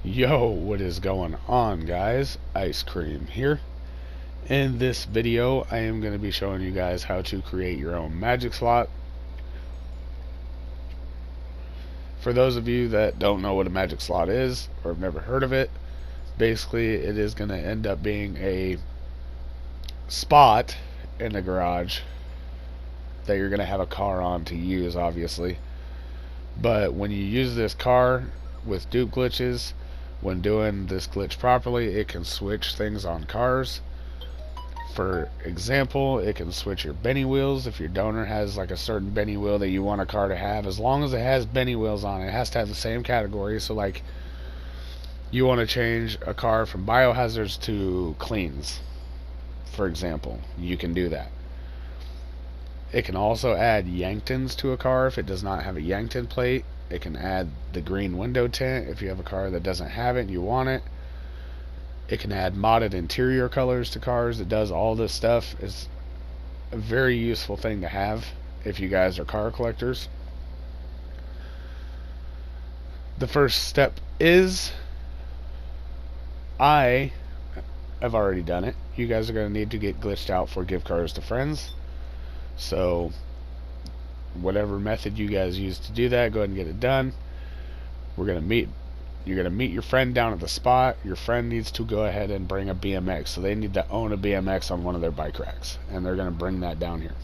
Yo, what is going on, guys? Ice Cream here. In this video, I am going to be showing you guys how to create your own magic slot. For those of you that don't know what a magic slot is or have never heard of it, basically it is going to end up being a spot in the garage that you're going to have a car on to use, obviously. But when you use this car with dupe glitches, when doing this glitch properly, it can switch things on cars. For example, it can switch your Benny wheels. If your donor has like a certain Benny wheel that you want a car to have, as long as it has Benny wheels on it, it has to have the same category. So like you want to change a car from biohazards to cleans, for example, you can do that. It can also add Yanktons to a car if it does not have a Yankton plate. It can add the green window tint if you have a car that doesn't have it and you want it. It can add modded interior colors to cars. It does all this stuff. It's a very useful thing to have if you guys are car collectors. The first step is, I have already done it. You guys are going to need to get glitched out for gift cards to friends. So whatever method you guys use to do that, go ahead and get it done. You're going to meet your friend down at the spot. Your friend needs to go ahead and bring a BMX. So they need to own a BMX on one of their bike racks, and they're going to bring that down here.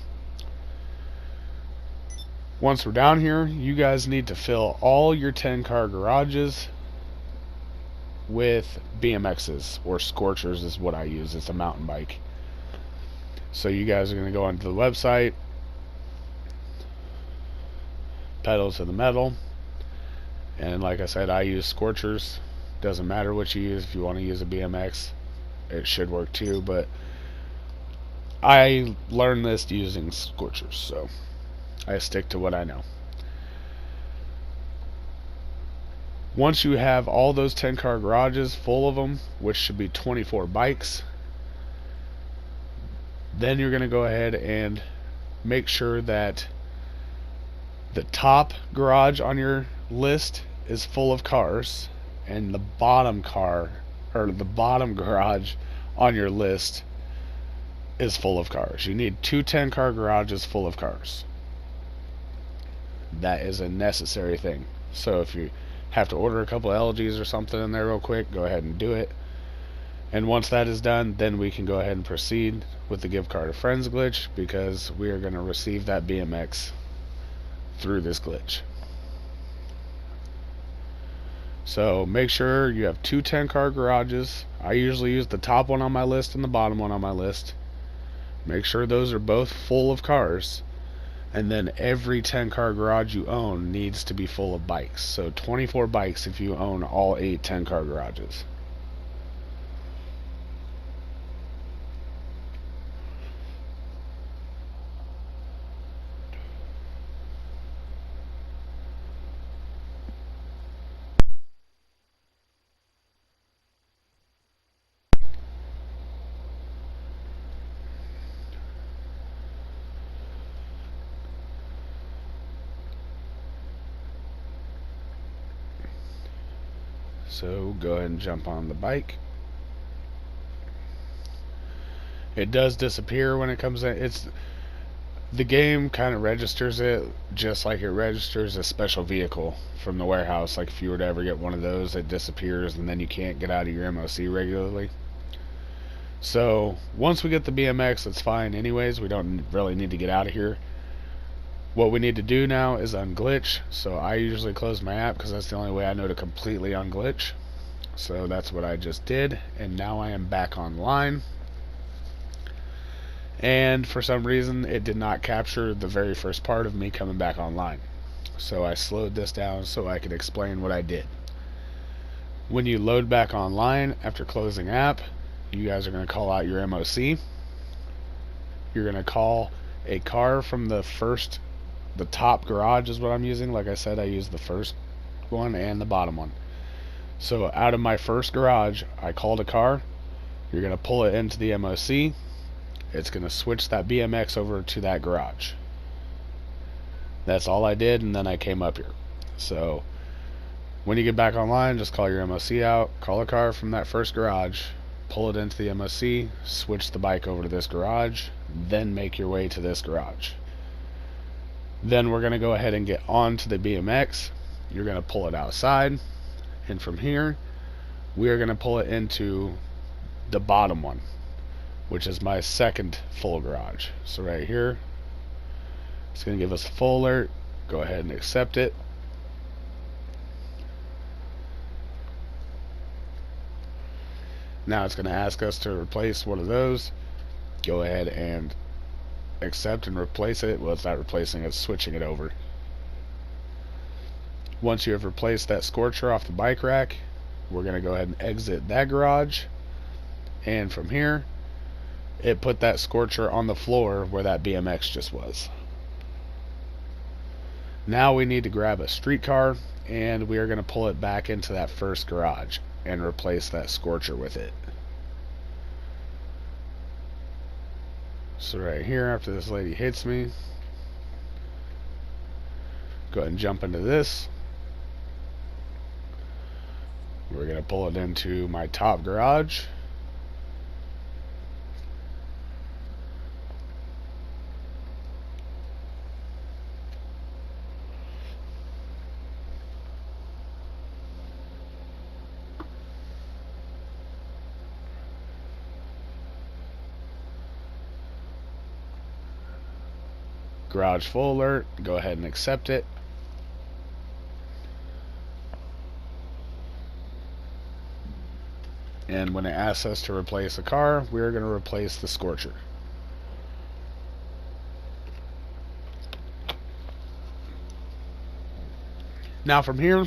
Once we're down here, you guys need to fill all your 10 car garages with BMXs, or Scorchers is what I use. It's a mountain bike. So you guys are going to go onto the website, Pedal to the Metal, and like I said, I use Scorchers. Doesn't matter what you use. If you want to use a BMX, it should work too, but I learned this using Scorchers, so I stick to what I know. Once you have all those 10 car garages full of them, which should be 24 bikes, then you're going to go ahead and make sure that the top garage on your list is full of cars, and the bottom garage on your list is full of cars. You need two 10 car garages full of cars. That is a necessary thing. So if you have to order a couple of LGs or something in there real quick, go ahead and do it. And once that is done, then we can go ahead and proceed with the gift card to friends glitch, because we are going to receive that BMX through this glitch. So make sure you have two 10 car garages. I usually use the top one on my list and the bottom one on my list. Make sure those are both full of cars, and then every 10 car garage you own needs to be full of bikes. So 24 bikes if you own all 8 10 car garages. So go ahead and jump on the bike. It does disappear when it comes in. The game kind of registers it just like it registers a special vehicle from the warehouse. Like if you were to ever get one of those, it disappears and then you can't get out of your MOC regularly. So once we get the BMX, it's fine anyways. We don't really need to get out of here. What we need to do now is unglitch. So I usually close my app because that's the only way I know to completely unglitch. So that's what I just did, and now I am back online. And for some reason it did not capture the very first part of me coming back online. So I slowed this down so I could explain what I did. When you load back online after closing app, you guys are going to call out your MOC. You're going to call a car from the top garage is what I'm using. Like I said, I use the first one and the bottom one. So out of my first garage, I called a car. You're going to pull it into the MOC. It's going to switch that BMX over to that garage. That's all I did, and then I came up here. So When you get back online, just call your MOC out, call a car from that first garage, pull it into the MOC, switch the bike over to this garage, then make your way to this garage. Then we're going to go ahead and get onto the BMX. You're going to pull it outside, and from here we are going to pull it into the bottom one, which is my second full garage. So right here, it's going to give us a full alert. Go ahead and accept it. Now it's going to ask us to replace one of those. Go ahead and accept and replace it. Well, it's not replacing it, it's switching it over. Once you have replaced that Scorcher off the bike rack, we're going to go ahead and exit that garage. And from here, it put that Scorcher on the floor where that BMX just was. Now we need to grab a streetcar, and we are going to pull it back into that first garage and replace that Scorcher with it. So right here, after this lady hits me, go ahead and jump into this. We're going to pull it into my top garage. Garage full alert, go ahead and accept it. And when it asks us to replace a car, we're going to replace the Scorcher. Now from here,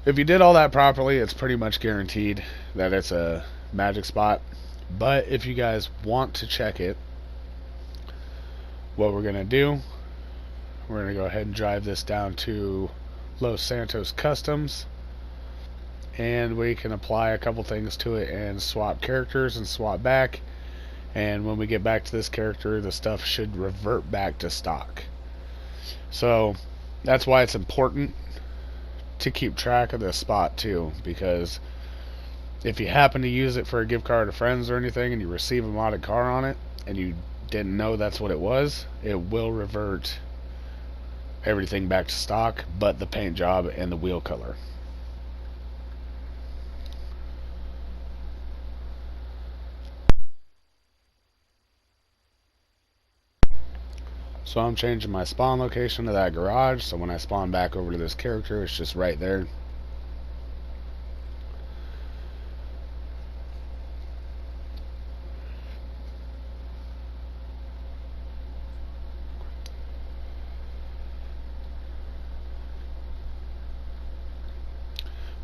if you did all that properly, it's pretty much guaranteed that it's a magic spot. But if you guys want to check it, what we're going to do, we're going to go ahead and drive this down to Los Santos Customs, and we can apply a couple things to it and swap characters and swap back. And when we get back to this character, the stuff should revert back to stock. So that's why it's important to keep track of this spot too, because if you happen to use it for a gift card to friends or anything and you receive a modded car on it and you didn't know that's what it was, it will revert everything back to stock but the paint job and the wheel color. So I'm changing my spawn location to that garage, so when I spawn back over to this character, it's just right there.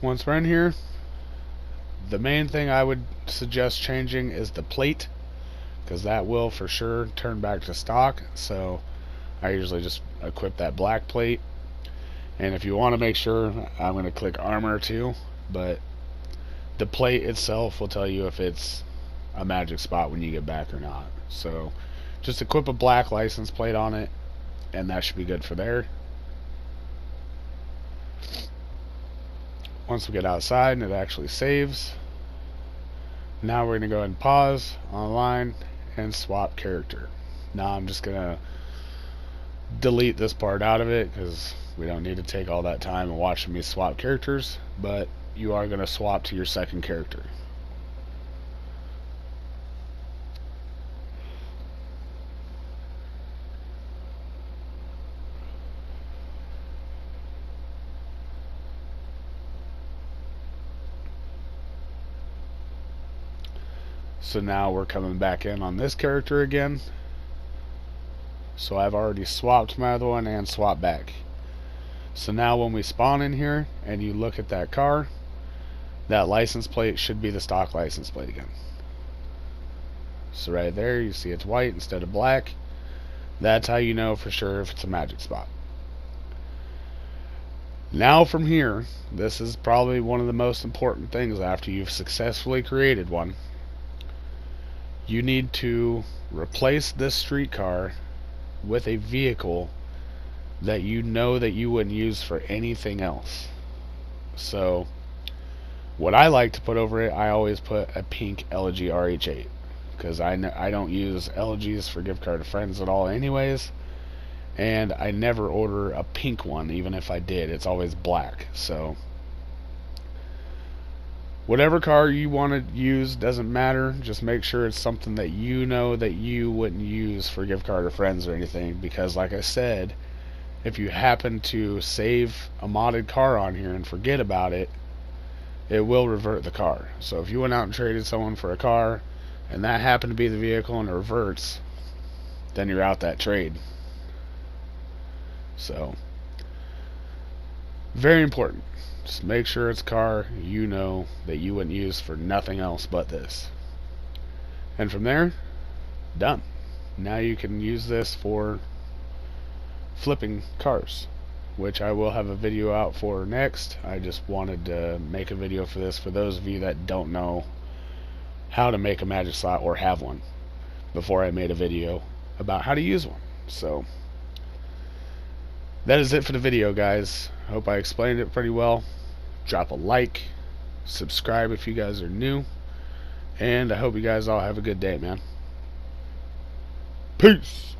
Once we're in here, the main thing I would suggest changing is the plate, because that will for sure turn back to stock. So I usually just equip that black plate, and if you want to make sure, I'm going to click armor too, but the plate itself will tell you if it's a magic spot when you get back or not. So just equip a black license plate on it, and that should be good for there. Once we get outside and it actually saves, now we're going to go ahead and pause online and swap character. Now I'm just going to delete this part out of it because we don't need to take all that time and watching me swap characters, but you are going to swap to your second character. So now we're coming back in on this character again. So I've already swapped my other one and swapped back. So now when we spawn in here and you look at that car, that license plate should be the stock license plate again. So right there you see it's white instead of black. That's how you know for sure if it's a magic spot. Now from here, this is probably one of the most important things after you've successfully created one. You need to replace this streetcar with a vehicle that you know that you wouldn't use for anything else. So what I like to put over it, I always put a pink LG RH8, because I don't use LGs for gift card to friends at all anyways, and I never order a pink one. Even if I did, it's always black. So whatever car you want to use, doesn't matter, just make sure it's something that you know that you wouldn't use for gift card or friends or anything, because like I said, if you happen to save a modded car on here and forget about it, it will revert the car. So if you went out and traded someone for a car and that happened to be the vehicle and it reverts, then you're out that trade. So very important. Just make sure it's a car you know that you wouldn't use for nothing else but this. And from there, done. Now you can use this for flipping cars, which I will have a video out for next. I just wanted to make a video for this for those of you that don't know how to make a magic slot or have one, before I made a video about how to use one. So that is it for the video, guys. Hope I explained it pretty well. Drop a like, subscribe if you guys are new, and I hope you guys all have a good day, man. Peace.